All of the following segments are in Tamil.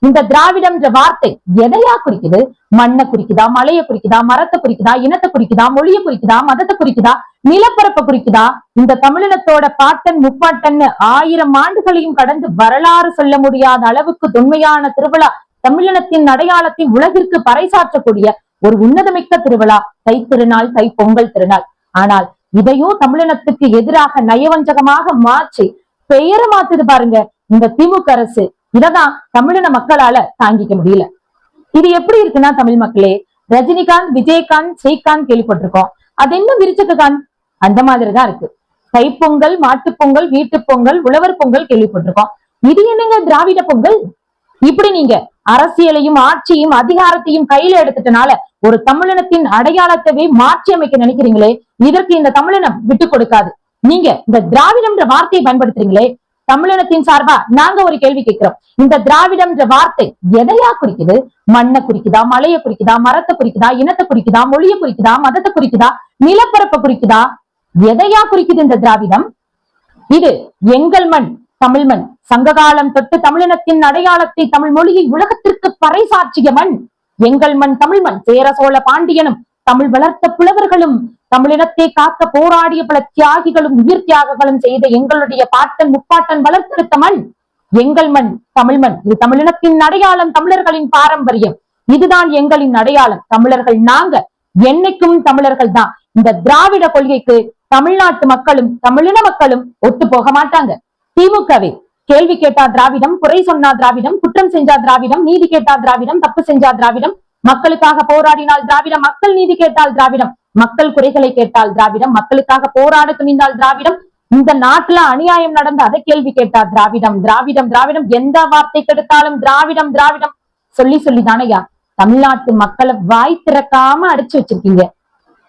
இந்த திராவிடம் என்ற வார்த்தை எதையா குறிக்குது? மண்ணை குறிக்குதா, மலையை குறிக்குதா, மரத்தை குறிக்குதா, இனத்தை குறிக்குதா, மொழியை குறிக்குதா, மதத்தை குறிக்குதா, நிலப்பரப்பை குறிக்குதா? இந்த தமிழினத்தோட பாட்டன் முப்பாட்டன் 1000 ஆண்டுகளையும் கடந்து வரலாறு சொல்ல முடியாத அளவுக்கு தொன்மையான திருவிழா, தமிழினத்தின் அடையாளத்தை உலகிற்கு பறைசாற்றக்கூடிய ஒரு உன்னதமிக்க திருவிழா தை திருநாள், தை பொங்கல் திருநாள். ஆனால் இதையும் தமிழினத்துக்கு எதிராக நயவஞ்சகமாக மாற்றி பெயரை மாத்துது பாருங்க இந்த திமுக அரசு. இததான் தமிழின மக்களால தாங்கிக்க முடியல. இது எப்படி இருக்குன்னா, தமிழ் மக்களே, ரஜினிகாந்த், விஜயகாந்த், ஸ்ரீகாந்த் கேள்விப்பட்டிருக்கோம். அது என்ன விருச்சகாந்த், அந்த மாதிரிதான் இருக்கு. தைப்பொங்கல், மாட்டுப்பொங்கல், வீட்டு பொங்கல், உழவர் பொங்கல் கேள்விப்பட்டிருக்கோம். இது என்னங்க திராவிட பொங்கல்? இப்படி நீங்க அரசியலையும் ஆட்சியும் அதிகாரத்தையும் கையில எடுத்துட்டனால ஒரு தமிழினத்தின் அடையாளத்தவே மாற்றி அமைக்க நினைக்கிறீங்களே, இதற்கு இந்த தமிழினம் விட்டு கொடுக்காது. நீங்க இந்த திராவிடம் என்ற வார்த்தையை பயன்படுத்துறீங்களே, தமிழினத்தின் சார்பா நாங்க ஒரு கேள்வி கேட்கிறோம். இந்த திராவிடம் என்ற வார்த்தை எதையா குறிக்குது? மண்ணை குறிக்குதா, மலையை குறிக்குதா, மரத்தை குறிக்குதா, இனத்தை குறிக்குதா, மொழியை குறிக்குதா, மதத்தை குறிக்குதா, நிலப்பரப்பை குறிக்குதா? எதையா குறிக்குது இந்த திராவிடம்? இது எங்கள் மண், தமிழ் மண். சங்ககாலம் தொட்டு தமிழினத்தின் அடையாளத்தை, தமிழ் மொழியை உலகத்திற்கு பறைசாற்றிய மண் எங்கள் மண், தமிழ் மண். சேர சோழ பாண்டியனும் தமிழ் வளர்த்த புலவர்களும் தமிழினத்தை காக்க போராடிய பல தியாகிகளும் உயிர் தியாகங்களும் செய்த எங்களுடைய பாட்டன் முப்பாட்டன் வளர்த்தெடுத்த மண் எங்கள் மண், தமிழ் மண். இது தமிழினத்தின் அடையாளம், தமிழர்களின் பாரம்பரியம். இதுதான் எங்களின் அடையாளம். தமிழர்கள் நாங்க, என்னைக்கும் தமிழர்கள் தான். இந்த திராவிட கொள்கைக்கு தமிழ்நாட்டு மக்களும் தமிழின மக்களும் ஒத்து போக மாட்டாங்க. திமுகவே கேள்வி கேட்டா திராவிடம், குறை சொன்னா திராவிடம், குற்றம் செஞ்சா திராவிடம், நீதி கேட்டா திராவிடம், தப்பு செஞ்சா திராவிடம், மக்களுக்காக போராடினால் திராவிடம், மக்கள் நீதி கேட்டால் திராவிடம், மக்கள் குறைகளை கேட்டால் திராவிடம், மக்களுக்காக போராட துணிந்தால் திராவிடம், இந்த நாட்டுல அநியாயம் நடந்த அதை கேள்வி கேட்டா திராவிடம், திராவிடம், திராவிடம், எந்த வார்த்தை கெடுத்தாலும் திராவிடம், திராவிடம் சொல்லி சொல்லிதானையா தமிழ்நாட்டு மக்களை வாய் திறக்காம அடிச்சு வச்சிருக்கீங்க.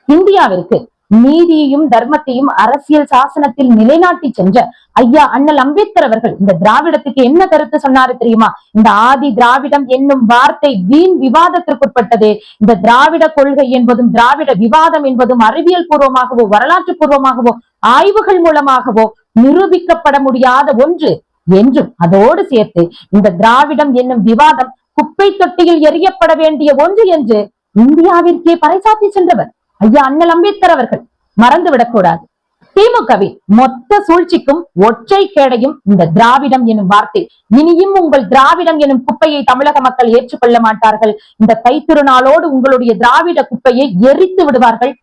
இந்தியாவிற்கு நீதியையும் தர்மத்தையும் அரசியல் சாசனத்தில் நிலைநாட்டி சென்ற ஐயா அண்ணல் அம்பேத்கர் அவர்கள் இந்த திராவிடத்துக்கு என்ன கருத்து சொன்னாரு தெரியுமா? இந்த ஆதி திராவிடம் என்னும் வார்த்தை வீண் விவாதத்திற்குட்பட்டது. இந்த திராவிட கொள்கை என்பதும் திராவிட விவாதம் என்பதும் அறிவியல் பூர்வமாகவோ வரலாற்று பூர்வமாகவோ ஆய்வுகள் மூலமாகவோ நிரூபிக்கப்பட முடியாத ஒன்று என்றும் அதோடு சேர்த்து இந்த திராவிடம் என்னும் விவாதம் குப்பை தொட்டியில் எறியப்பட வேண்டிய ஒன்று என்று இந்தியாவிற்கே பறைசாற்றி சென்றவர் ஐயா அண்ணல் அம்பேத்கர் அவர்கள். மறந்துவிடக் கூடாது. திமுகவி மொத்த சூழ்ச்சிக்கும் ஒற்றை கேடையும் இந்த திராவிடம் எனும் வார்த்தை. இனியும் உங்கள் திராவிடம் எனும் குப்பையை தமிழக மக்கள் ஏற்றுக்கொள்ள மாட்டார்கள். இந்த தைத்திருநாளோடு உங்களுடைய திராவிட குப்பையை எரித்து விடுவார்கள்.